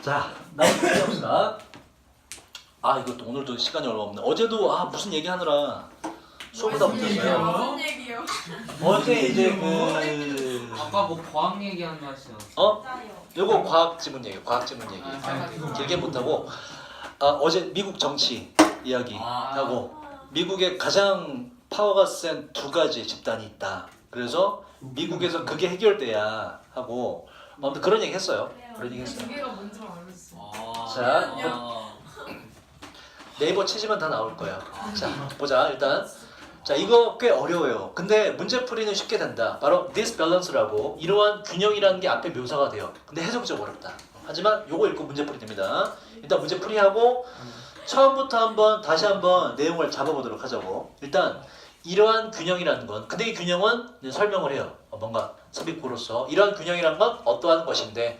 자, 나머지 합시다. 아, 이것도 오늘도 시간이 얼마 없네. 어제도 무슨 얘기하느라 수업을 다 못했어요. 무슨 얘기요? 어제 이제 그 아까 뭐 과학 얘기하는 거 하시죠? 요거 과학 지문 얘기, 과학 지문 얘기. 길게 못하고 어제 미국 정치 이야기 하고 미국에 가장 파워가 센 두 가지 집단이 있다. 그래서 미국에서 그게 해결돼야 하고 아무튼 그런 얘기 했어요. 그런 얘기 했어요. 두 개가 뭔지 알았어. 자, 네이버 치시면 다 나올 거예요. 자, 보자. 일단 자, 이거 꽤 어려워요. 근데 문제풀이는 쉽게 된다. 바로 disbalance라고 이러한 균형이라는 게 앞에 묘사가 돼요. 근데 해석이 좀 어렵다. 하지만 요거 읽고 문제풀이 됩니다. 일단 문제풀이하고 처음부터 다시 한번 내용을 잡아보도록 하자고. 일단 이러한 균형이라는 건, 근데 이 균형은 이제 설명을 해요. 뭔가 삽입구로서 이러한 균형이란 건 어떠한 것인데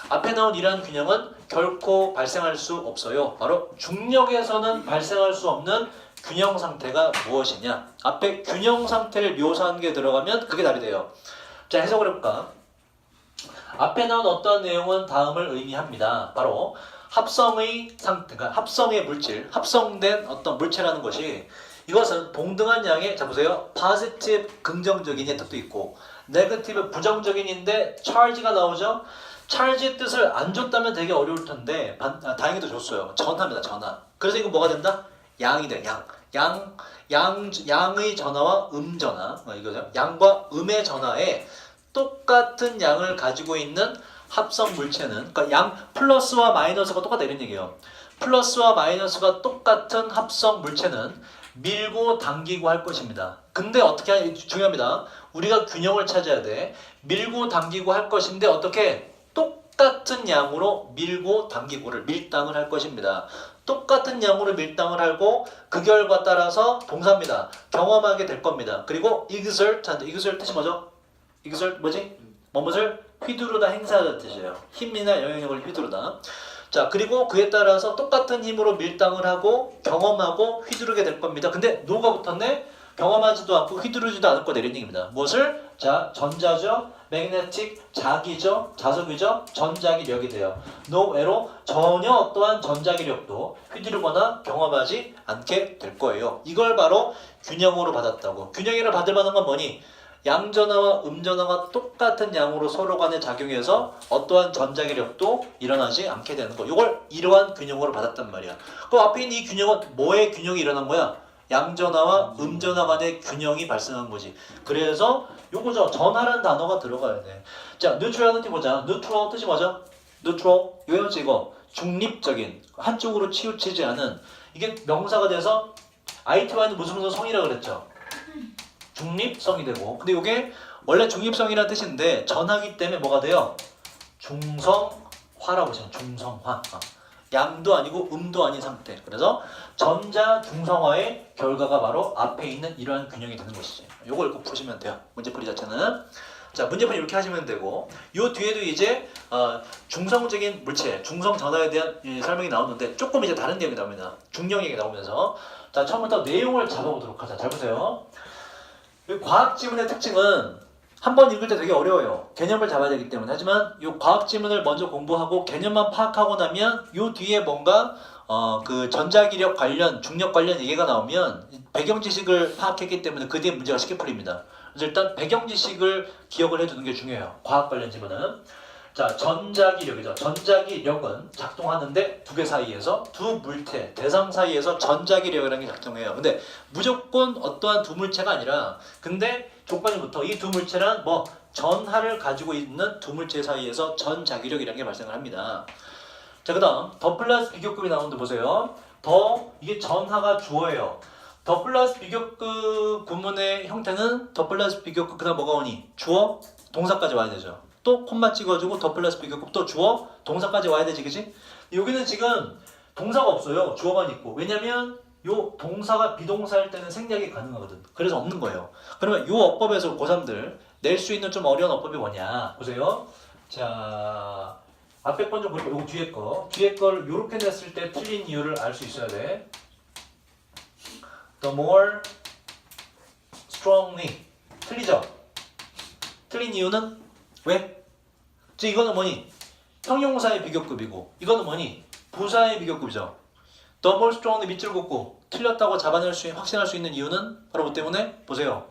앞에 나온 이러한 균형은 결코 발생할 수 없어요. 바로 중력에서는 발생할 수 없는 균형 상태가 무엇이냐. 앞에 균형 상태를 묘사한 게 들어가면 그게 답이 돼요. 자, 해석을 해볼까? 앞에 나온 어떠한 내용은 다음을 의미합니다. 바로 합성의 상태, 그러니까 합성의 물질, 합성된 어떤 물체라는 것이 이것은 동등한 양의, 자 보세요, positive 긍정적인의 뜻도 있고 negative 부정적인인데 charge가 나오죠. charge의 뜻을 안 줬다면 되게 어려울 텐데 다행히도 줬어요. 전하입니다. 전하. 그래서 이거 뭐가 된다? 양이 돼. 양의 전하와 전하, 이거죠. 양과 음의 전하에 똑같은 양을 가지고 있는 합성 물체는, 그러니까 양 플러스와 마이너스가 똑같다 이런 얘기예요. 플러스와 마이너스가 똑같은 합성 물체는 밀고 당기고 할 것입니다. 근데 어떻게 하냐, 중요합니다. 우리가 균형을 찾아야 돼. 밀고 당기고 할 것인데 어떻게? 똑같은 양으로 밀고 당기고를 밀당을 할 것입니다. 똑같은 양으로 밀당을 하고 그 결과 따라서 동사입니다. 경험하게 될 겁니다. 그리고 exert 뜻이 뭐죠? exert 뭐지? 뭐뭇을 휘두르다, 행사하는 뜻이에요. 힘이나 영향력을 휘두르다. 자, 그리고 그에 따라서 똑같은 힘으로 밀당을 하고 경험하고 휘두르게 될 겁니다. 근데 노가 붙었네? 경험하지도 않고 휘두르지도 않을 거다 이런 얘기입니다. 무엇을? 자, 전자죠, magnetic, 자기죠, 자석이죠, 전자기력이 돼요. 노외로 전혀 어떠한 전자기력도 휘두르거나 경험하지 않게 될 거예요. 이걸 바로 균형으로 받았다고. 균형으로 받을 만한 건 뭐니? 양전하와 음전하가 똑같은 양으로 서로 간에 작용해서 어떠한 전자기력도 일어나지 않게 되는 거. 이걸 이러한 균형으로 받았단 말이야. 그럼 앞에 있는 이 균형은 뭐의 균형이 일어난 거야? 양전하와 음전하 간의 균형이 발생한 거지. 그래서 요거죠. 전하라는 단어가 들어가야 돼. 자, neutrality 보자. neutral 뜻이 뭐죠? neutral. 외웠지 이거? 중립적인, 한쪽으로 치우치지 않은. 이게 명사가 돼서 ITY는 무슨 성이라고 그랬죠? 중립성이 되고. 근데 이게 원래 중립성이라는 뜻인데 전하기 때문에 뭐가 돼요? 중성화라고 하시면 중성화. 양도 아니고 음도 아닌 상태. 그래서 전자 중성화의 결과가 바로 앞에 있는 이러한 균형이 되는 것이지. 요걸 읽고 푸시면 돼요. 문제풀이 자체는. 자, 문제풀이 이렇게 하시면 되고, 요 뒤에도 이제 중성적인 물체, 중성 전하에 대한 설명이 나오는데 조금 이제 다른 내용이 나옵니다. 중력 얘기 나오면서. 자, 처음부터 내용을 잡아보도록 하자. 잘 보세요. 과학 지문의 특징은 한 번 읽을 때 되게 어려워요. 개념을 잡아야 되기 때문에. 하지만 이 과학 지문을 먼저 공부하고 개념만 파악하고 나면 이 뒤에 뭔가 그 전자기력 관련, 중력 관련 얘기가 나오면 배경 지식을 파악했기 때문에 그 뒤에 문제가 쉽게 풀립니다. 그래서 일단 배경 지식을 기억을 해두는 게 중요해요. 과학 관련 지문은. 자, 전자기력이죠. 전자기력은 작동하는데 두 개 사이에서, 두 물체, 대상 사이에서 전자기력이라는 게 작동해요. 근데 무조건 어떠한 두 물체가 아니라, 근데 조건이 붙어. 이 두 물체란 뭐 전하를 가지고 있는 두 물체 사이에서 전자기력이라는 게 발생을 합니다. 자, 그 다음 더 플러스 비교급이 나오는데 보세요. 더, 이게 전하가 주어예요. 더 플러스 비교급 구문의 형태는 더 플러스 비교급, 그 다음 뭐가 오니? 주어, 동사까지 와야 되죠. 또 콤마 찍어주고 더 플러스 비교급, 또 주어, 동사까지 와야 되지, 그치? 여기는 지금 동사가 없어요. 주어만 있고. 왜냐면 요 동사가 비동사일 때는 생략이 가능하거든. 그래서 없는 거예요. 그러면 요 어법에서 고3들 낼 수 있는 좀 어려운 어법이 뭐냐? 보세요. 자, 앞에 건 좀 보니까 요 뒤에 거. 뒤에 걸 요렇게 냈을 때 틀린 이유를 알 수 있어야 돼. The more strongly. 틀리죠? 틀린 이유는 왜? 이거는 뭐니? 형용사의 비교급이고 이거는 뭐니? 부사의 비교급이죠. The more strongly 밑줄 긋고 틀렸다고 확신할 수 있는 이유는 바로 뭐 때문에? 보세요.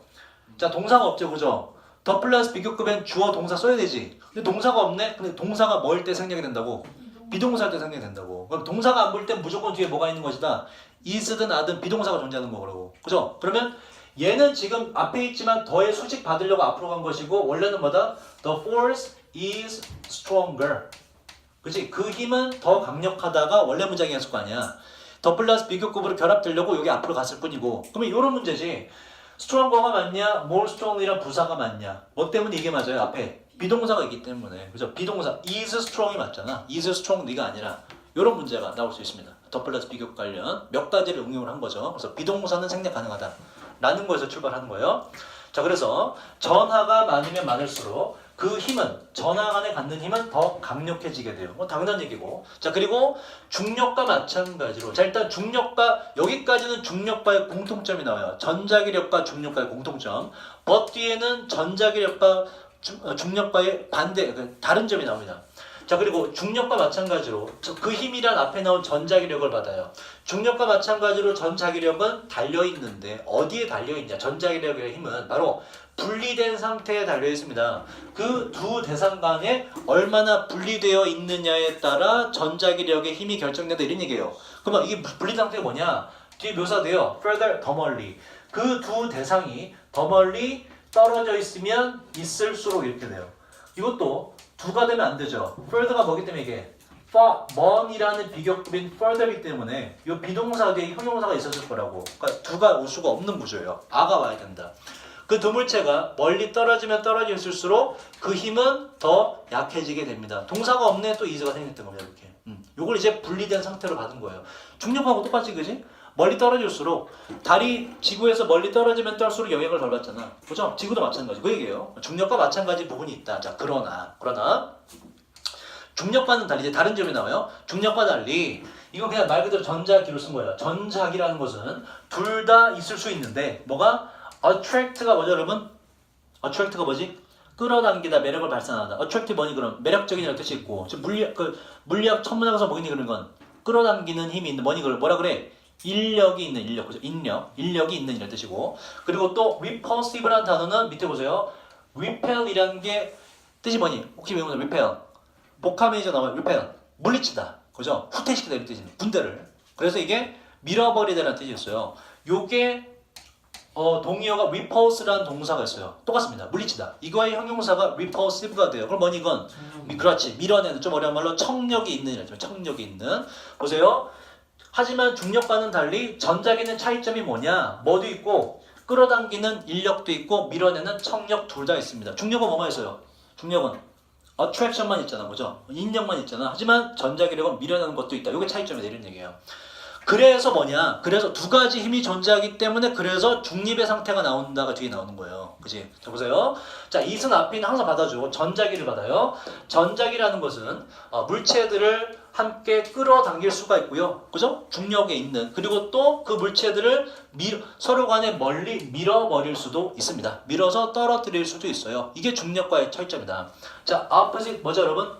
자, 동사가 없죠, 그죠? 더 플러스 비교급엔 주어 동사 써야 되지. 근데 동사가 없네? 근데 동사가 뭘 때 생략이 된다고? 비동사할 때 생략이 된다고. 그럼 동사가 안 볼 땐 무조건 뒤에 뭐가 있는 것이다. is든 아든 비동사가 존재하는 거라고. 그죠? 그러면 얘는 지금 앞에 있지만 더의 수직 받으려고 앞으로 간 것이고 원래는 뭐다? The force is stronger. 그치? 그 힘은 더 강력하다가 원래 문장이었을 거 아니야. 더 플러스 비교급으로 결합되려고 여기 앞으로 갔을 뿐이고. 그러면 이런 문제지. stronger가 맞냐? more strong이란 부사가 맞냐? 뭐 때문에 이게 맞아요? 앞에 비동사가 있기 때문에. 그죠? 비동사 is strong이 맞잖아. is strongly가 아니라 이런 문제가 나올 수 있습니다. 더 플러스 비교급 관련 몇 가지를 응용을 한 거죠. 그래서 비동사는 생략 가능하다 라는 거에서 출발하는 거예요. 자, 그래서 전하가 많으면 많을수록 그 힘은 전하 간에 갖는 힘은 더 강력해지게 돼요. 뭐 당연한 얘기고. 자, 그리고 중력과 마찬가지로. 자, 일단 중력과 여기까지는 중력과의 공통점이 나와요. 전자기력과 중력과의 공통점. but 뒤에는 전자기력과 중력과의 반대 다른 점이 나옵니다. 자, 그리고 중력과 마찬가지로 그 힘이란 앞에 나온 전자기력을 받아요. 중력과 마찬가지로 전자기력은 달려있는데 어디에 달려있냐? 전자기력의 힘은 바로 분리된 상태에 달려있습니다. 그 두 대상 간에 얼마나 분리되어 있느냐에 따라 전자기력의 힘이 결정된다 이런 얘기예요. 그러면 이게 분리 상태가 뭐냐? 뒤에 묘사돼요. further, 더 멀리. 그 두 대상이 더 멀리 떨어져 있으면 있을수록 이렇게 돼요. 이것도 두가 되면 안 되죠. further가 뭐기 때문에 이게 먼이라는 비교급인 further이기 때문에 이 비동사 뒤에 형용사가 있었을 거라고. 그러니까 두가 올 수가 없는 구조예요. 아가 와야 된다. 그 두 물체가 멀리 떨어지면 떨어져 있을수록 그 힘은 더 약해지게 됩니다. 동사가 없네 또 is가 생겼던 겁니다. 이렇게. 요걸 이제 분리된 상태로 받은 거예요. 중력하고 똑같이 그지? 멀리 떨어질수록 달이 지구에서 멀리 떨어지면 떨수록 영향을 덜 받잖아. 그죠? 지구도 마찬가지. 그 얘기예요. 중력과 마찬가지 부분이 있다. 자, 그러나 중력과는 달리 이제 다른 점이 나와요. 중력과 달리 이건 그냥 말 그대로 전자기로 쓴 거예요. 전자기라는 것은 둘 다 있을 수 있는데 뭐가? attract가 뭐죠, 여러분? attract가 뭐지? 끌어당기다, 매력을 발산하다. attract 뭐니 그럼? 매력적인이라는 뜻이 있고 물리학 천문학에서 뭐니 그런 건 끌어당기는 힘이 있는 뭐니 그걸 뭐라 그래? 인력이 있는 인력, 그죠? 인력이 있는 이라는 뜻이고. 그리고 또 repulsive라는 단어는 밑에 보세요. repel이라는 게 뜻이 뭐니? 혹시 외우는 repel. 복합이죠, 나와요. repel. 물리치다, 그죠? 후퇴시키다 이런 뜻입니다. 분대를. 그래서 이게 밀어버리다라는 뜻이 있어요. 요게 동의어가 repulse라는 동사가 있어요. 똑같습니다. 물리치다. 이거의 형용사가 repulsive가 돼요. 그럼 뭐니 이건? 그렇지. 밀어내는 좀 어려운 말로 청력이 있는 이라죠. 청력이 있는. 보세요. 하지만 중력과는 달리 전자기는 차이점이 뭐냐? 뭐도 있고 끌어당기는 인력도 있고 밀어내는 청력 둘 다 있습니다. 중력은 뭐만 있어요? 중력은 attraction만 있잖아, 그죠? 인력만 있잖아. 하지만 전자기력은 밀어내는 것도 있다. 이게 차이점이 이런 얘기예요. 그래서 뭐냐? 그래서 두 가지 힘이 존재하기 때문에 그래서 중립의 상태가 나온다가 뒤에 나오는 거예요. 그지? 자, 보세요. 자, 이은 앞에는 항상 받아줘. 전자기를 받아요. 전자기라는 것은 물체들을 함께 끌어당길 수가 있고요. 그죠? 중력에 있는. 그리고 또 그 물체들을 서로 간에 멀리 밀어버릴 수도 있습니다. 밀어서 떨어뜨릴 수도 있어요. 이게 중력과의 차이점이다. 자, opposite 뭐죠, 여러분?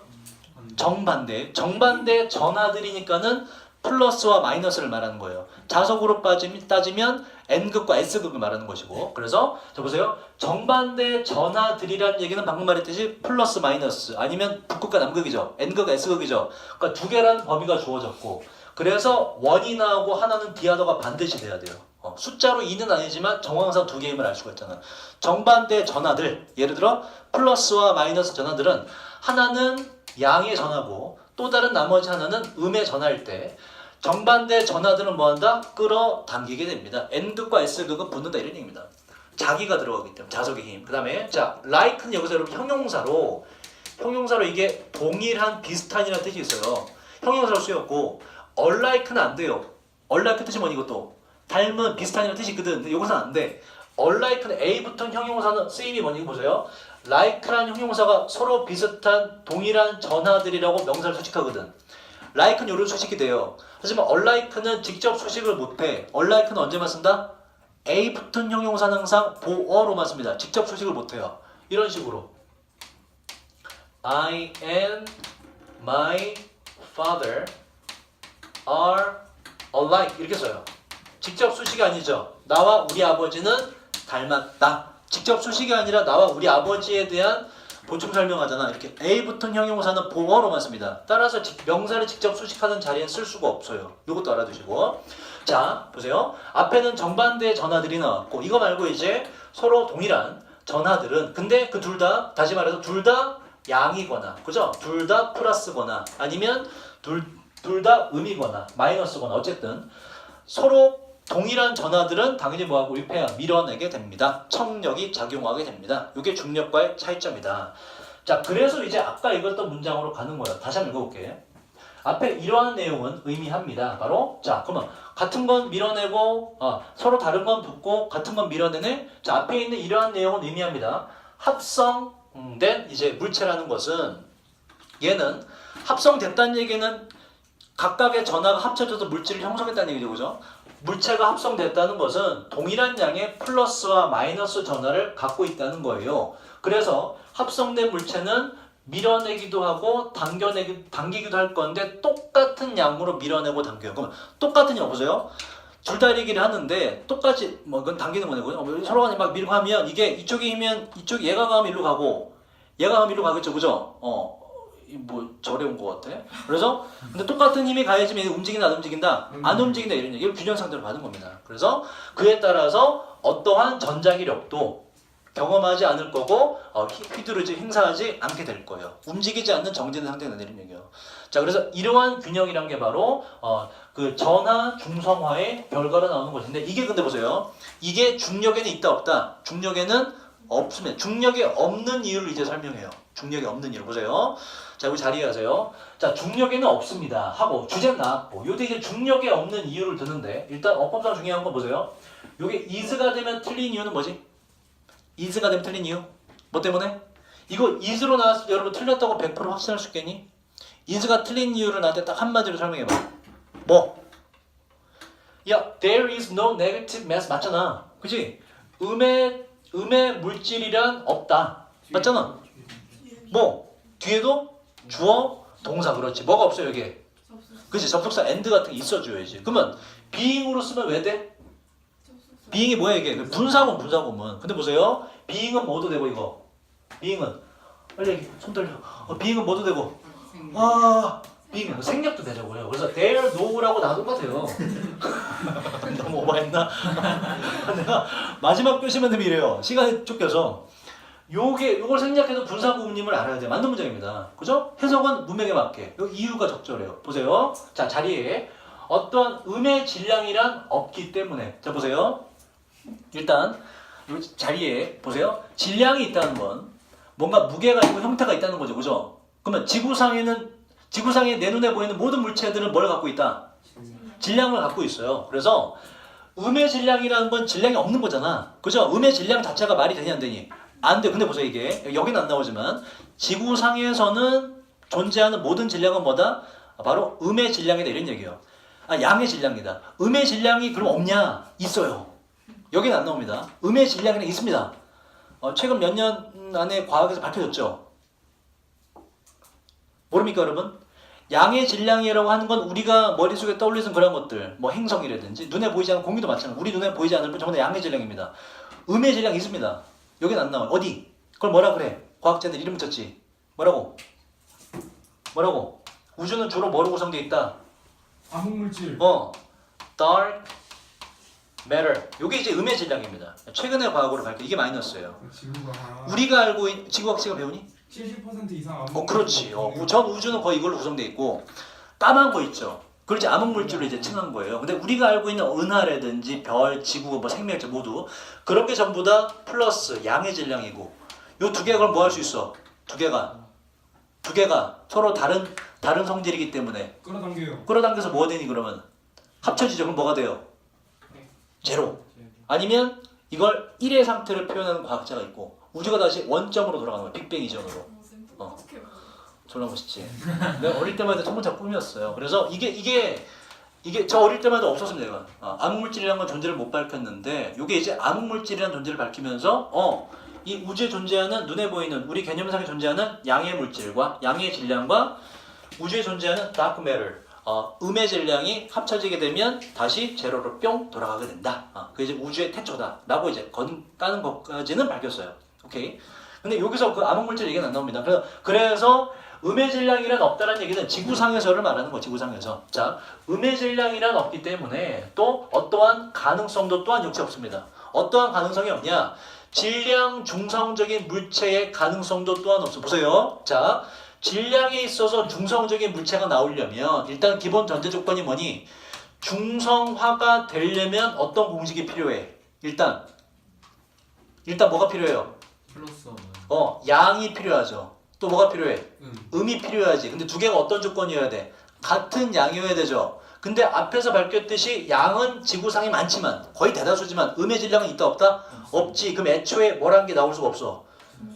정반대. 정반대 전하들이니까는 플러스와 마이너스를 말하는 거예요. 자석으로 따지면 N극과 S극을 말하는 것이고. 그래서 자 보세요. 정반대 전하들이라는 얘기는 방금 말했듯이 플러스 마이너스 아니면 북극과 남극이죠. N극, S극이죠. 그러니까 두 개라는 범위가 주어졌고 그래서 원이 나오고 하나는 비하더가 반드시 돼야 돼요. 숫자로 2는 아니지만 정황상 두 개임을 알 수가 있잖아. 정반대 전하들 예를 들어 플러스와 마이너스 전하들은 하나는 양의 전하고 또 다른 나머지 하나는 음의 전하일 때 정반대 전하들은 뭐한다? 끌어당기게 됩니다. N극과 S극은 붙는다 이런 얘기입니다. 자기가 들어가기 때문에 자석의 힘. 그 다음에 자 like는 여기서 여러분 형용사로 이게 동일한 비슷한이라는 뜻이 있어요. 형용사로 쓰였고 unlike는 안 돼요. unlike 뜻이 뭐니 이것도 닮은 비슷한이라는 뜻이 있거든. 근데 여기서는 안 돼. unlike는 A 붙은 형용사는 쓰임이 뭐니 보세요. like라는 형용사가 서로 비슷한 동일한 전하들이라고 명사를 수식하거든. like는 요런 수식이 돼요. 하지만 unlike는 직접 수식을 못해. unlike는 언제만 쓴다? A 붙은 형용사는 항상 보어로만 씁니다. 직접 수식을 못해요. 이런 식으로 I am my father are alike 이렇게 써요. 직접 수식이 아니죠. 나와 우리 아버지는 닮았다. 직접 수식이 아니라 나와 우리 아버지에 대한 보충 설명하잖아. 이렇게 A 붙은 형용사는 보어로만 씁니다. 따라서 명사를 직접 수식하는 자리엔 쓸 수가 없어요. 이것도 알아두시고. 자, 보세요. 앞에는 정반대의 전하들이 나왔고 이거 말고 이제 서로 동일한 전하들은 근데 그 둘 다 다시 말해서 둘 다 양이거나 그죠? 둘 다 플러스거나 아니면 둘 다 음이거나 마이너스거나 어쨌든 서로 동일한 전하들은 당연히 뭐하고 위패야 밀어내게 됩니다. 청력이 작용하게 됩니다. 이게 중력과의 차이점이다. 자, 그래서 이제 아까 읽었던 문장으로 가는 거예요. 다시 한번 읽어볼게. 앞에 이러한 내용은 의미합니다. 바로 자, 그러면 같은 건 밀어내고 서로 다른 건 붙고 같은 건 밀어내네. 자, 앞에 있는 이러한 내용은 의미합니다. 합성된 이제 물체라는 것은 얘는 합성됐다는 얘기는 각각의 전하가 합쳐져서 물질을 형성했다는 얘기죠. 그죠? 물체가 합성됐다는 것은 동일한 양의 플러스와 마이너스 전하를 갖고 있다는 거예요. 그래서 합성된 물체는 밀어내기도 하고 당기기도 할 건데 똑같은 양으로 밀어내고 당겨요. 그럼 똑같은 양 보세요. 줄다리기를 하는데 똑같이 뭐 그건 당기는 거네요. 서로 간에 막 밀고 하면 이게 이쪽에 힘면 이쪽 얘가 가면 일로 가고 얘가 가면 일로 가겠죠. 그죠? 뭐 절에 온 것 같아. 그래서 근데 똑같은 힘이 가해지면 움직인다 안 움직인다 안 움직인다 이런 얘기를 균형 상태로 받은 겁니다. 그래서 그에 따라서 어떠한 전자기력도 경험하지 않을 거고 휘두르지 행사하지 않게 될 거예요. 움직이지 않는 정지된 상태가 되는 얘기예요. 자, 그래서 이러한 균형이란 게 바로 그 전하 중성화의 결과로 나오는 것인데 이게 근데 보세요. 이게 중력에는 있다 없다. 중력에는 없으면 중력이 없는 이유를 이제 설명해요. 중력이 없는 이유 보세요. 자, 우리 자리에 하세요. 자, 중력에는 없습니다 하고 주제는 나왔고 요때 이제 중력에 없는 이유를 드는데 일단 어법상 중요한 거 보세요. 요게 is가 되면 틀린 이유는 뭐지? is가 되면 틀린 이유? 뭐 때문에? 이거 is로 나왔을 때 여러분 틀렸다고 100% 확신할 수 있겠니? is가 틀린 이유를 나한테 딱 한마디로 설명해봐. 뭐? 야, there is no negative mass 맞잖아. 그치? 음의 물질이란 없다. 맞잖아. 뭐? 뒤에도 주어, 동사 그렇지. 뭐가 없어요 여기에? 그치? 접속사 and 같은 게 있어줘야지. 그러면 being으로 쓰면 왜 돼? being이 뭐야 이게? 분사구문. 근데 보세요. being은 뭐도 되고 이거. being은 빨리 손 떨려. being은 뭐도 되고. being은 생략도 되자고요. 그래서 there, no라고 나 똑같아요. 너무 오버했나? 내가 마지막 표시만 되면 이래요. 시간이 쫓겨서. 요걸 생략해서 분사구문임을 알아야 돼. 맞는 문장입니다. 그죠? 해석은 문맥에 맞게. 요 이유가 적절해요. 보세요. 자, 자리에 어떤 음의 질량이란 없기 때문에. 자, 보세요. 일단 요 자리에 보세요. 질량이 있다는 건 뭔가 무게가 있고 형태가 있다는 거죠. 그죠? 그러면 지구상에 내 눈에 보이는 모든 물체들은 뭘 갖고 있다? 질량을 갖고 있어요. 그래서 음의 질량이라는 건 질량이 없는 거잖아. 그죠? 음의 질량 자체가 말이 되니 안 되니? 안 돼. 근데 보세요. 이게 여기는 안 나오지만 지구상에서는 존재하는 모든 질량은 뭐다? 바로 음의 질량이다 이런 얘기예요. 양의 질량이다. 음의 질량이 그럼 없냐? 있어요. 여기는 안 나옵니다. 음의 질량이 있습니다. 최근 몇 년 안에 과학에서 밝혀졌죠. 모릅니까 여러분? 양의 질량이라고 하는 건 우리가 머릿속에 떠올리는 그런 것들 뭐 행성이라든지 눈에 보이지 않는 공기도 마찬가지로 우리 눈에 보이지 않을 뿐 전부 다 양의 질량입니다. 음의 질량이 있습니다. 여기는 안 나와요. 어디? 그걸 뭐라 그래? 과학자들 이름 붙였지. 뭐라고? 우주는 주로 뭐로 구성되어 있다? 암흑물질. dark matter. 이게 이제 음의 질량입니다. 최근에 과학으로 밝혀 이게 마이너스예요. 지구가 우리가 알고 있는 지구학자가 배우니? 70% 이상 암흑물질. 그렇지. 전 우주는 거의 이걸로 구성되어 있고 까만 거 있죠. 그걸 이제 암흑물질로 이제 칭한 거예요. 근데 우리가 알고 있는 은하라든지 별, 지구, 뭐 생명체 모두 그런 게 전부 다 플러스 양의 질량이고 요 두 개가 그럼 뭐 할 수 있어? 두 개가 서로 다른 성질이기 때문에 끌어당겨서 뭐가 되니 그러면 합쳐지죠. 그럼 뭐가 돼요? 제로. 아니면 이걸 1의 상태를 표현하는 과학자가 있고 우주가 다시 원점으로 돌아가는 거야. 빅뱅 이전으로. 졸라 멋있지. 내가 어릴 때만 해도 천문학 꿈이었어요. 그래서 이게 저 어릴 때만 해도 없었습니다. 이건. 암흑물질이라는 건 존재를 못 밝혔는데 이게 이제 암흑물질이라는 존재를 밝히면서 이 우주에 존재하는 눈에 보이는 우리 개념상에 존재하는 양의 물질과 양의 질량과 우주에 존재하는 dark matter, 음의 질량이 합쳐지게 되면 다시 제로로 뿅 돌아가게 된다. 그게 이제 우주의 태초다라고 이제 건다는 것까지는 밝혔어요. 오케이. 근데 여기서 그 암흑물질 얘기는 안 나옵니다. 그래서 음의 질량이란 없다라는 얘기는 지구상에서를 말하는 거예요. 지구상에서. 자, 음의 질량이란 없기 때문에 또 어떠한 가능성도 또한 역시 없습니다. 어떠한 가능성이 없냐? 질량 중성적인 물체의 가능성도 또한 없어. 보세요. 자, 질량에 있어서 중성적인 물체가 나오려면 일단 기본 전제 조건이 뭐니? 중성화가 되려면 어떤 공식이 필요해? 일단 뭐가 필요해요? 플러스 양이 필요하죠. 또 뭐가 필요해? 음. 음이 필요하지. 근데 두 개가 어떤 조건이어야 돼? 같은 양이어야 되죠. 근데 앞에서 밝혔듯이 양은 지구상에 많지만 거의 대다수지만 음의 질량은 있다 없다? 없지. 그럼 애초에 뭐라는 게 나올 수가 없어.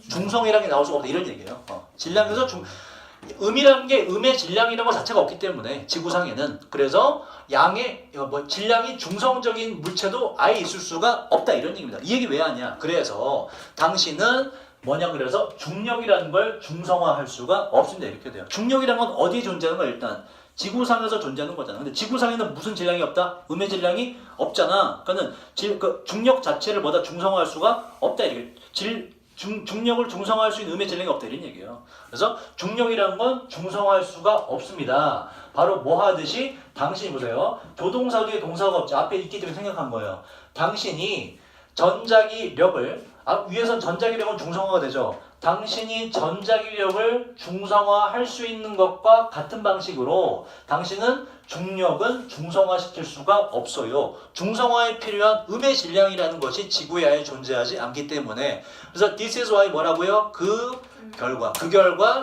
중성이라는 게 나올 수가 없다. 이런 얘기예요. 질량에서 음이라는 게 음의 질량이라는 것 자체가 없기 때문에 지구상에는 그래서 양의 질량이 중성적인 물체도 아예 있을 수가 없다. 이런 얘기입니다. 이 얘기 왜 하냐? 그래서 당신은 뭐냐? 그래서 중력이라는 걸 중성화할 수가 없습니다. 이렇게 돼요. 중력이라는 건 어디에 존재하는 거야? 일단 지구상에서 존재하는 거잖아. 근데 지구상에는 무슨 질량이 없다? 음의 질량이 없잖아. 그러니까는 그 중력 자체를 뭐다 중성화할 수가 없다. 이렇게 중력을 중성화할 수 있는 음의 질량이 없다. 이런 얘기예요. 그래서 중력이라는 건 중성화할 수가 없습니다. 바로 뭐 하듯이 당신이 보세요. 조동사 뒤에 동사가 없죠. 앞에 있기 때문에 생각한 거예요. 당신이 전자기력을 위에선 전자기력은 중성화가 되죠. 당신이 전자기력을 중성화할 수 있는 것과 같은 방식으로 당신은 중력은 중성화시킬 수가 없어요. 중성화에 필요한 음의 질량이라는 것이 지구에 아예 존재하지 않기 때문에 그래서 this is why 뭐라고요? 그 결과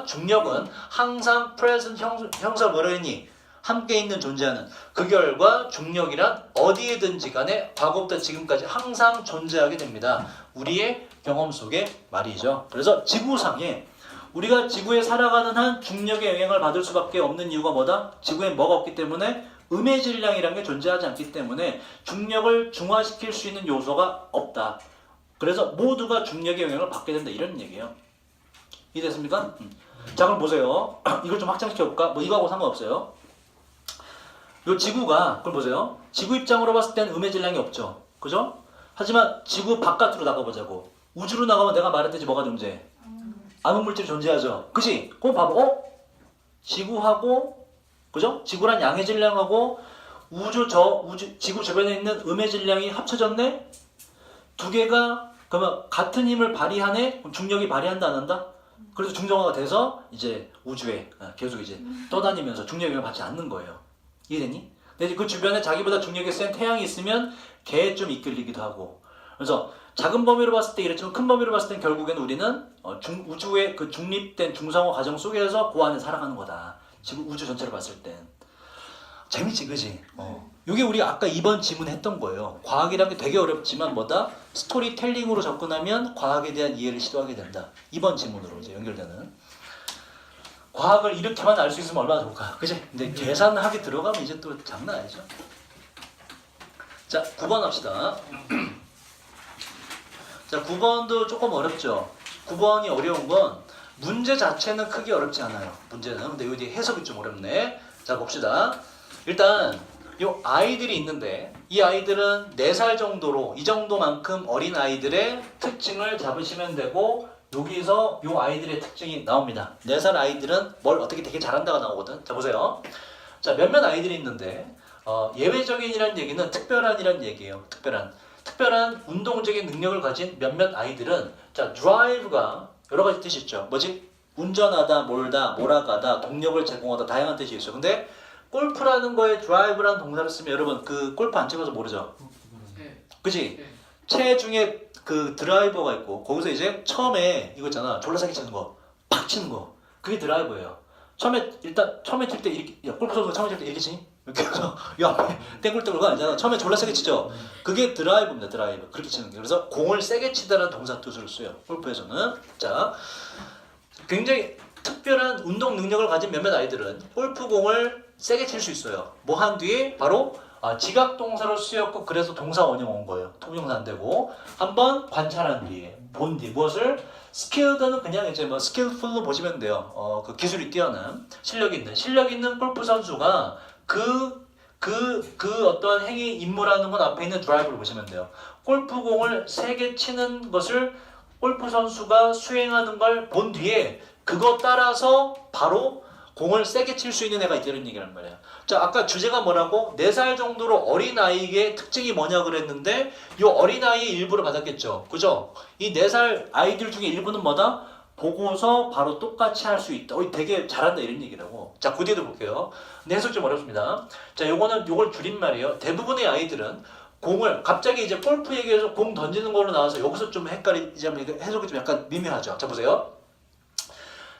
중력은 항상 present 형사 뭐라 했니? 함께 있는 존재하는 그 결과 중력이란 어디에든지 간에 과거부터 지금까지 항상 존재하게 됩니다. 우리의 경험 속에 말이죠. 그래서 지구상에 우리가 지구에 살아가는 한 중력의 영향을 받을 수밖에 없는 이유가 뭐다? 지구에 뭐가 없기 때문에 음의 질량이라는 게 존재하지 않기 때문에 중력을 중화시킬 수 있는 요소가 없다. 그래서 모두가 중력의 영향을 받게 된다. 이런 얘기예요. 이해됐습니까? 자, 그럼 보세요. 이걸 좀 확장시켜볼까? 뭐 이거하고 상관없어요. 요 지구가 그걸 보세요. 지구 입장으로 봤을 땐 음의 질량이 없죠. 그죠? 하지만 지구 바깥으로 나가보자고. 우주로 나가면 내가 말했듯이 뭐가 존재해? 암흑물질이 존재하죠. 그치? 그럼 봐봐. 지구하고 그죠? 지구란 양의 질량하고 지구 주변에 있는 음의 질량이 합쳐졌네? 두 개가 그러면 같은 힘을 발휘하네? 그럼 중력이 발휘한다 안 한다? 그래서 중성화가 돼서 이제 우주에 계속 이제 떠다니면서 중력의 영향을 받지 않는 거예요. 이해됐니? 근데 그 주변에 자기보다 중력이 센 태양이 있으면 걔에 좀 이끌리기도 하고. 그래서 작은 범위로 봤을 때 이렇지만 큰 범위로 봤을 땐 결국에는 우리는 우주의 그 중립된 중성화 과정 속에서 그 안에 살아가는 거다. 지금 우주 전체로 봤을 땐. 재밌지, 그지? 이게 우리가 아까 이번 지문 했던 거예요. 과학이라는 게 되게 어렵지만 뭐다? 스토리텔링으로 접근하면 과학에 대한 이해를 시도하게 된다. 이번 지문으로 이제 연결되는. 과학을 이렇게만 알 수 있으면 얼마나 좋을까, 그지? 근데 계산하게 들어가면 이제 또 장난 아니죠. 자, 9번 합시다. 자, 9번도 조금 어렵죠. 9번이 어려운 건 문제 자체는 크게 어렵지 않아요. 문제는. 근데 여기 해석이 좀 어렵네. 자, 봅시다. 일단 요 아이들이 있는데 이 아이들은 4살 정도로 이 정도만큼 어린 아이들의 특징을 잡으시면 되고 여기서 요 아이들의 특징이 나옵니다. 4살 아이들은 뭘 어떻게 되게 잘한다가 나오거든. 자, 보세요. 자, 몇몇 아이들이 있는데 예외적인이라는 얘기는 특별한이라는 얘기예요. 특별한 운동적인 능력을 가진 몇몇 아이들은 자, drive가 여러 가지 뜻이 있죠. 뭐지? 운전하다, 몰아가다, 동력을 제공하다, 다양한 뜻이 있어요. 근데 골프라는 거에 drive라는 동사를 쓰면 여러분 그 골프 안 쳐봐서 모르죠? 그치? 채 중에 그 드라이버가 있고 거기서 이제 처음에 이거 있잖아. 졸라 세게 치는 거, 팍 치는 거. 그게 드라이버예요. 처음에 칠 때 이렇게 골프 선수가 처음에 칠 때 이렇게 치니? 이렇게 해서 이 앞에 땡글땡글가 아니잖아. 처음에 졸라 세게 치죠. 그게 드라이브입니다. 드라이브. 그렇게 치는 게. 그래서 공을 세게 치다라는 동사 뜻으로 써요. 골프에서는. 자, 굉장히 특별한 운동 능력을 가진 몇몇 아이들은 골프공을 세게 칠 수 있어요. 뭐 한 뒤에 바로 지각 동사로 쓰였고 그래서 동사 원형 온 거예요. 통용사 안 되고 한번 관찰한 뒤에 본 뒤 무엇을 skilled는 그냥 이제 뭐 skillful로 보시면 돼요. 그 기술이 뛰어난 실력 있는 골프 선수가 그 어떤 행위 임무라는 건 앞에 있는 드라이브를 보시면 돼요. 골프공을 3개 치는 것을 골프 선수가 수행하는 걸 본 뒤에 그거 따라서 바로 공을 세게 칠 수 있는 애가 있다는 얘기란 말이에요. 자, 아까 주제가 뭐라고? 4살 정도로 어린아이의 특징이 뭐냐 그랬는데 이 어린아이의 일부를 받았겠죠. 그죠? 이 4살 아이들 중에 일부는 뭐다? 보고서 바로 똑같이 할 수 있다. 되게 잘한다 이런 얘기라고. 자, 그 뒤에도 볼게요. 근데 해석 좀 어렵습니다. 자, 요걸 줄임말이에요. 대부분의 아이들은 공을 갑자기 이제 골프 얘기해서 공 던지는 걸로 나와서 여기서 좀 헷갈리자면 해석이 좀 약간 미묘하죠. 자, 보세요.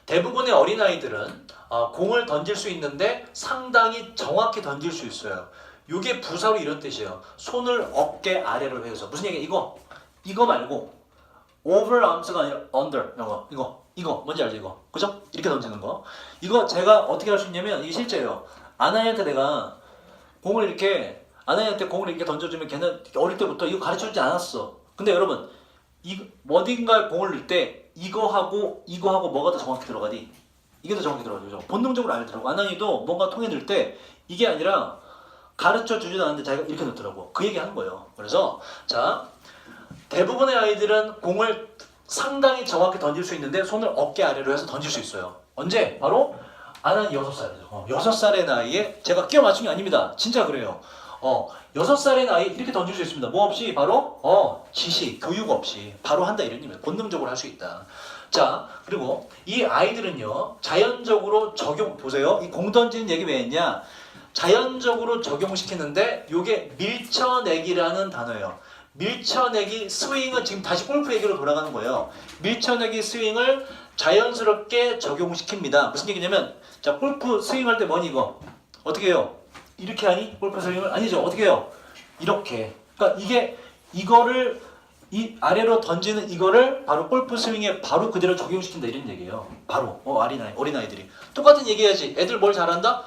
대부분의 어린아이들은 공을 던질 수 있는데 상당히 정확히 던질 수 있어요. 이게 부사로 이런 뜻이에요. 손을 어깨 아래로 해서 무슨 얘기야? 이거 말고 overarms가 아니라 under 이거 뭔지 알죠? 이거 그죠? 이렇게 던지는 거. 이거 제가 어떻게 할 수 있냐면 이게 실제예요. 아나이한테 내가 아나이한테 공을 이렇게 던져주면 걔는 어릴 때부터 이거 가르쳐주지 않았어. 근데 여러분 어딘가에 공을 넣을 때 이거하고 뭐가 더 정확히 들어가니? 이게 더 정확히 들어가죠. 본능적으로 알더라고. 아나니도 뭔가 통에 넣을 때 이게 아니라 가르쳐 주지도 않았는데 자기가 이렇게 넣더라고. 그 얘기 하는 거예요. 그래서 자, 대부분의 아이들은 공을 상당히 정확히 던질 수 있는데 손을 어깨 아래로 해서 던질 수 있어요. 언제? 바로 아나니 6살이죠. 6살의 나이에 제가 끼워 맞춘 게 아닙니다. 진짜 그래요. 6살의 나이에 이렇게 던질 수 있습니다. 뭐 없이? 바로 지시, 교육 없이 바로 한다 이런 의미예요. 본능적으로 할 수 있다. 자, 그리고 이 아이들은요 자연적으로 보세요. 이 공 던지는 얘기 왜 했냐? 자연적으로 적용시키는데 이게 밀쳐내기라는 단어예요. 밀쳐내기 스윙은 지금 다시 골프 얘기로 돌아가는 거예요. 밀쳐내기 스윙을 자연스럽게 적용시킵니다. 무슨 얘기냐면 자, 골프 스윙할 때 뭐니 이거? 어떻게 해요? 이렇게 하니? 골프 스윙을? 아니죠. 어떻게 해요? 이렇게. 그러니까 이거를 이 아래로 던지는 이거를 바로 골프 스윙에 바로 그대로 적용시킨다 이런 얘기예요. 바로 어린아이들이 똑같은 얘기해야지. 애들 뭘 잘한다?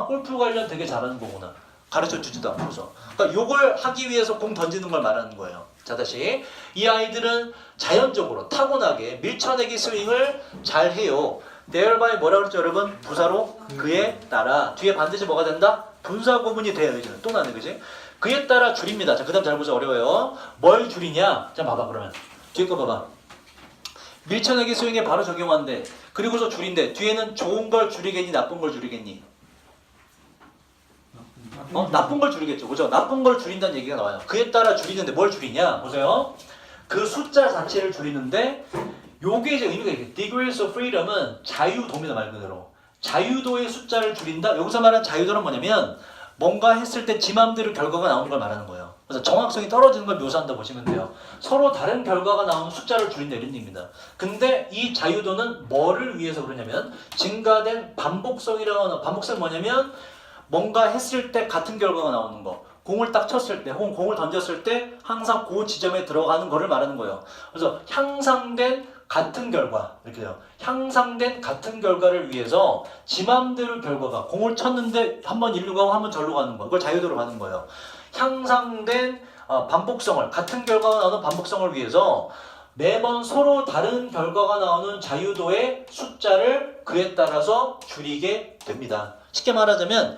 골프 관련 되게 잘하는 거구나. 가르쳐 주지도 않고서. 그러니까 요걸 하기 위해서 공 던지는 걸 말하는 거예요. 자, 다시 이 아이들은 자연적으로 타고나게 밀쳐내기 스윙을 잘 해요. thereby 뭐라 그랬죠 여러분? 부사로 그에 따라 뒤에 반드시 뭐가 된다? 분사 구문이 돼요. 이제 또 나네, 그지? 그에 따라 줄입니다. 자, 그 다음 잘 보자. 어려워요. 뭘 줄이냐? 자, 봐봐 그러면 뒤에 거 봐봐. 밀쳐내기 스윙에 바로 적용한대. 그리고서 줄인대. 뒤에는 좋은 걸 줄이겠니? 나쁜 걸 줄이겠니? 나쁜 걸 줄이겠죠. 그죠? 나쁜 걸 줄인다는 얘기가 나와요. 그에 따라 줄이는데 뭘 줄이냐? 보세요. 그 숫자 자체를 줄이는데 요게 이제 의미가 있게 degrees of freedom은 자유도입니다. 말 그대로. 자유도의 숫자를 줄인다. 여기서 말하는 자유도는 뭐냐면 뭔가 했을 때 지 맘대로 결과가 나오는 걸 말하는 거예요. 그래서 정확성이 떨어지는 걸 묘사한다 보시면 돼요. 서로 다른 결과가 나오는 숫자를 줄인다 이런 얘기입니다. 근데 이 자유도는 뭐를 위해서 그러냐면 증가된 반복성이라고 하는 반복성이 뭐냐면 뭔가 했을 때 같은 결과가 나오는 거. 공을 딱 쳤을 때 혹은 공을 던졌을 때 항상 그 지점에 들어가는 거를 말하는 거예요. 그래서 향상된 같은 결과 이렇게 돼요. 향상된 같은 결과를 위해서 지 맘대로 결과가 공을 쳤는데 한번 일로 가고 한번 절로 가는 거. 그걸 자유도로 가는 거예요. 향상된 반복성을 같은 결과가 나오는 반복성을 위해서 매번 서로 다른 결과가 나오는 자유도의 숫자를 그에 따라서 줄이게 됩니다. 쉽게 말하자면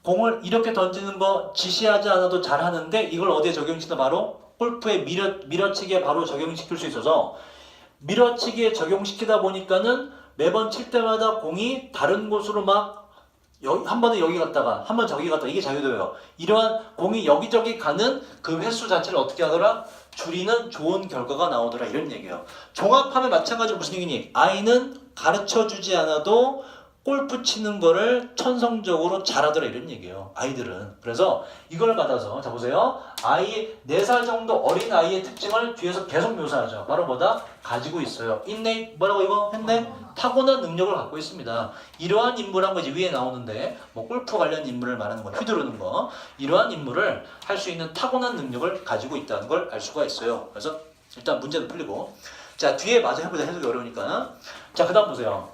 공을 이렇게 던지는 거 지시하지 않아도 잘하는데 이걸 어디에 적용시키다 바로 골프에 밀어치기에 바로 적용시킬 수 있어서 밀어치기에 적용시키다 보니까는 매번 칠 때마다 공이 다른 곳으로 막 한 번은 여기 갔다가 한 번 저기 갔다가 이게 자유도예요. 이러한 공이 여기저기 가는 그 횟수 자체를 어떻게 하더라? 줄이는 좋은 결과가 나오더라 이런 얘기예요. 종합하면 마찬가지로 무슨 얘기니? 아이는 가르쳐주지 않아도 골프 치는 거를 천성적으로 잘하더라 이런 얘기예요. 아이들은. 그래서 이걸 받아서 자 보세요. 아이 4살 정도 어린 아이의 특징을 뒤에서 계속 묘사하죠. 바로 뭐다? 가지고 있어요. innate 뭐라고 이거 했네? 타고난 능력을 갖고 있습니다. 이러한 인물한 거 이제 위에 나오는데 뭐 골프 관련 인물을 말하는 거 휘두르는 거 이러한 인물을 할 수 있는 타고난 능력을 가지고 있다는 걸 알 수가 있어요. 그래서 일단 문제도 풀리고 자 뒤에 마저 해보자. 해석이 어려우니까 자 그 다음 보세요.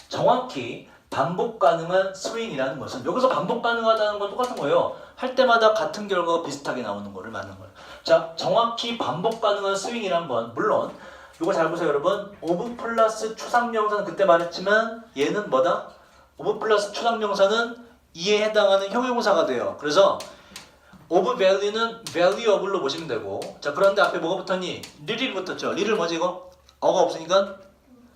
정확히 반복 가능한 스윙이라는 것은 여기서 반복 가능하다는 건 똑같은 거예요. 할 때마다 같은 결과가 비슷하게 나오는 거를 말하는 거예요. 자, 정확히 반복 가능한 스윙이라는 건 물론 이거 잘 보세요, 여러분. 오브 플러스 추상명사는 그때 말했지만 얘는 뭐다? 오브 플러스 추상명사는 이에 해당하는 형용사가 돼요. 그래서 오브 value는 valuable로 보시면 되고 자 그런데 앞에 뭐가 붙었니? 릴이 붙었죠. 릴을 뭐지 이거? 어가 없으니까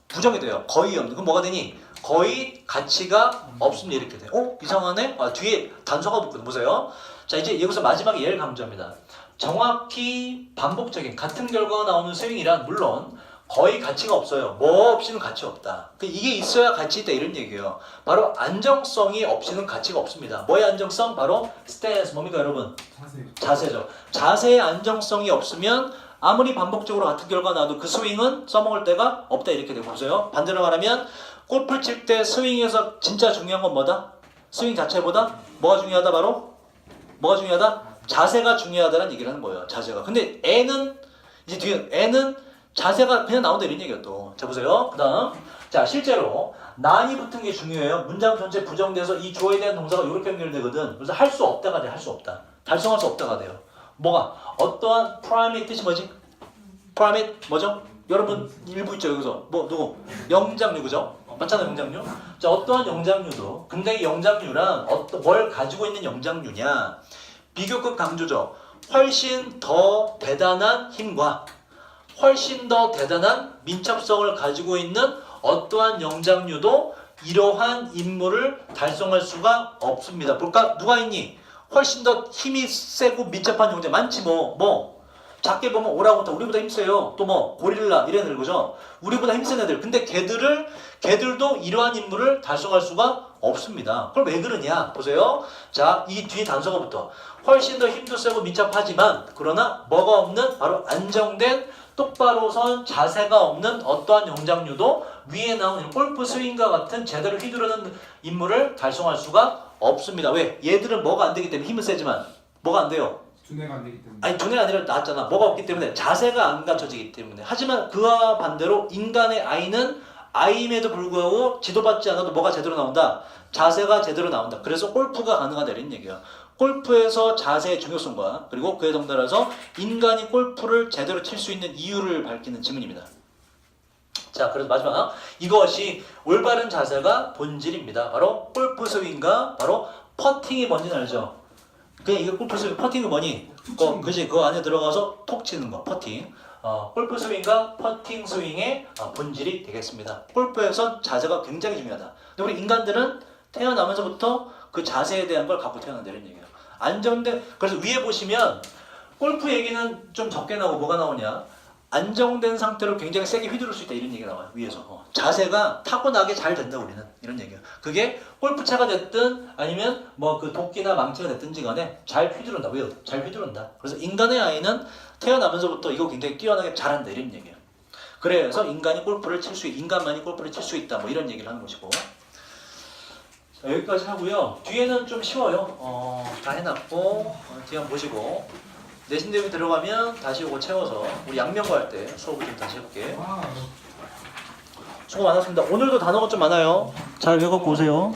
부정이 돼요. 거의 없는. 그럼 뭐가 되니? 거의 가치가 없으면 이렇게 돼. 이상하네? 뒤에 단서가 붙거든. 보세요. 자 이제 여기서 마지막에 얘를 강조합니다. 정확히 반복적인 같은 결과가 나오는 스윙이란 물론 거의 가치가 없어요. 뭐 없이는 가치 없다. 이게 있어야 가치 있다 이런 얘기예요. 바로 안정성이 없이는 가치가 없습니다. 뭐의 안정성? 바로 스탠스 뭡니까 여러분? 자세죠. 자세의 안정성이 없으면 아무리 반복적으로 같은 결과가 나와도 그 스윙은 써먹을 데가 없다 이렇게 되고 보세요. 반대로 말하면 골프 칠 때 스윙에서 진짜 중요한 건 뭐다? 스윙 자체보다 뭐가 중요하다? 바로 뭐가 중요하다? 자세가 중요하다는 얘기를 하는 거예요. 자세가. 근데 애는 이제 뒤에 애는 자세가 그냥 나온다 이런 얘기야 또. 자 보세요. 그 다음 자 실제로 난이 붙은 게 중요해요. 문장 전체 부정돼서 이 주어에 대한 동사가 이렇게 연결되거든. 그래서 할 수 없다가 돼. 할 수 없다. 달성할 수 없다가 돼요. 뭐가? 어떠한 프라임의 뜻이 뭐지? 프라임의 뭐죠? 여러분 일부 있죠 여기서. 뭐 누구? 영장류 그죠? 맞잖아요 영장류. 자 어떠한 영장류도 근데 이 영장류란 뭘 가지고 있는 영장류냐? 비교급 강조죠. 훨씬 더 대단한 힘과 훨씬 더 대단한 민첩성을 가지고 있는 어떠한 영장류도 이러한 임무를 달성할 수가 없습니다. 볼까? 누가 있니? 훨씬 더 힘이 세고 민첩한 영장 많지 뭐 작게 보면 오랑우탄 우리보다 힘세요. 또 뭐 고릴라 이런 애들 그죠? 우리보다 힘센 애들. 근데 걔들도 이러한 임무를 달성할 수가 없습니다. 그럼 왜 그러냐? 보세요. 자, 이 뒤에 단서가 붙어. 훨씬 더 힘도 세고 민첩하지만 그러나 뭐가 없는 바로 안정된 똑바로 선 자세가 없는 어떠한 영장류도 위에 나오는 골프 스윙과 같은 제대로 휘두르는 임무를 달성할 수가 없습니다. 왜? 얘들은 뭐가 안 되기 때문에 힘은 세지만 뭐가 안 돼요? 두뇌가 안 되기 때문에. 아니 두뇌가 아니라 나왔잖아. 뭐가 없기 때문에 자세가 안 갖춰지기 때문에. 하지만 그와 반대로 인간의 아이는 아이임에도 불구하고 지도받지 않아도 뭐가 제대로 나온다? 자세가 제대로 나온다. 그래서 골프가 가능하다 이런 얘기야. 골프에서 자세의 중요성과 그리고 그에 덩달아서 인간이 골프를 제대로 칠 수 있는 이유를 밝히는 지문입니다. 자, 그래서 마지막 이것이 올바른 자세가 본질입니다. 바로 골프 스윙과 바로 퍼팅이 뭔지는 알죠? 그냥 이거 골프 스윙 퍼팅이 뭐니? 그지? 그 안에 들어가서 톡 치는 거 퍼팅. 골프 스윙과 퍼팅 스윙의 본질이 되겠습니다. 골프에선 자세가 굉장히 중요하다. 근데 우리 인간들은 태어나면서부터 그 자세에 대한 걸 갖고 태어난다는 얘기예요. 안정된 그래서 위에 보시면 골프 얘기는 좀 적게 나오고 뭐가 나오냐? 안정된 상태로 굉장히 세게 휘두를 수 있다 이런 얘기가 나와요. 위에서 자세가 타고나게 잘 된다 우리는 이런 얘기예요. 그게 골프차가 됐든 아니면 뭐 그 도끼나 망치가 됐든지 간에 잘 휘두른다. 왜요? 잘 휘두른다. 그래서 인간의 아이는 태어나면서부터 이거 굉장히 뛰어나게 잘한다 이런 얘기예요. 그래서 인간만이 골프를 칠 수 있다 뭐 이런 얘기를 하는 것이고. 자, 여기까지 하고요. 뒤에는 좀 쉬워요. 다 해놨고 뒤에 한번 보시고 내신 대비 들어가면 다시 이거 채워서 우리 양명고 할 때 수업을 좀 다시 해볼게. 수고 많았습니다. 오늘도 단어가 좀 많아요. 잘 외워갖고 오세요.